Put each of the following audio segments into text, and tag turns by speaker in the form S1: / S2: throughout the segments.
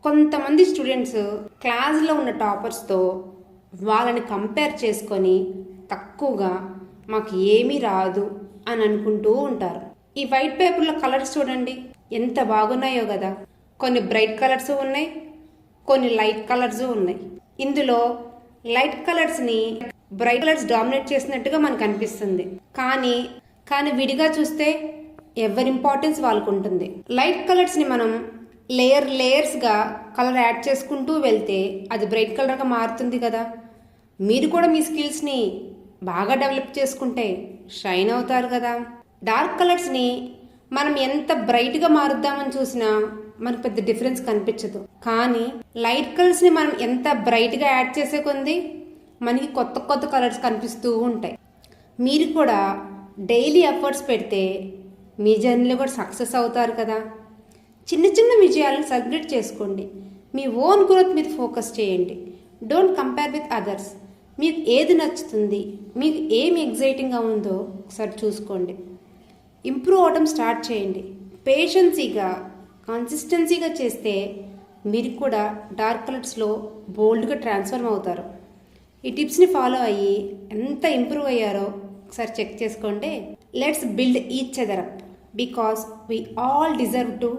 S1: కొంతమంది స్టూడెంట్స్ క్లాస్లో ఉన్న టాపర్స్తో వాళ్ళని కంపేర్ చేసుకొని తక్కువగా మాకు ఏమీ రాదు అని అనుకుంటూ ఉంటారు. ఈ వైట్ పేపర్లో కలర్స్ చూడండి ఎంత బాగున్నాయో కదా. కొన్ని బ్రైట్ కలర్స్ ఉన్నాయి, కొన్ని లైట్ కలర్స్ ఉన్నాయి. ఇందులో లైట్ కలర్స్ని బ్రైట్ కలర్స్ డామినేట్ చేసినట్టుగా మనకు అనిపిస్తుంది. కానీ విడిగా చూస్తే ఎవరి ఇంపార్టెన్స్ వాళ్ళకు ఉంటుంది. లైట్ కలర్స్ని మనం లేయర్స్గా కలర్ యాడ్ చేసుకుంటూ వెళ్తే అది బ్రైట్ కలర్గా మారుతుంది కదా. మీరు కూడా మీ స్కిల్స్ని బాగా డెవలప్ చేసుకుంటే షైన్ అవుతారు కదా. డార్క్ కలర్స్ని మనం ఎంత బ్రైట్గా మారుద్దామని చూసినా మనకు పెద్ద డిఫరెన్స్ కనిపించదు. కానీ లైట్ కలర్స్ని మనం ఎంత బ్రైట్గా యాడ్ చేసే కొంది మనకి కొత్త కొత్త కలర్స్ కనిపిస్తూ ఉంటాయి. మీరు కూడా డైలీ ఎఫర్ట్స్ పెడితే మీ జర్నీలో కూడా సక్సెస్ అవుతారు కదా. చిన్న చిన్న విజయాలను సెలబ్రేట్ చేసుకోండి. మీ ఓన్ గ్రోత్ మీద ఫోకస్ చేయండి. Don't compare with others. మీకు ఏది నచ్చుతుంది, మీకు ఏమి ఎగ్జైటింగ్గా ఉందో ఒకసారి చూసుకోండి. ఇంప్రూవ్ అవడం స్టార్ట్ చేయండి. పేషెన్సీగా కన్సిస్టెన్సీగా చేస్తే మీరు కూడా డార్క్ కలర్స్లో బోల్డ్గా ట్రాన్స్ఫార్మ్ అవుతారు. ఈ టిప్స్ని ఫాలో అయ్యి ఎంత ఇంప్రూవ్ అయ్యారో ఒకసారి చెక్ చేసుకోండి. Let's build each other up because we all deserve to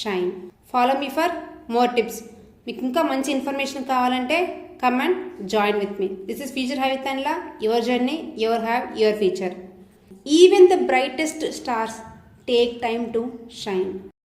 S1: shine. Follow me for more tips. మీకు ఇంకా మంచి ఇన్ఫర్మేషన్ కావాలంటే come and join with me. This is future have with అన్లా. Your journey, your have, your future. Even the brightest stars take time to shine.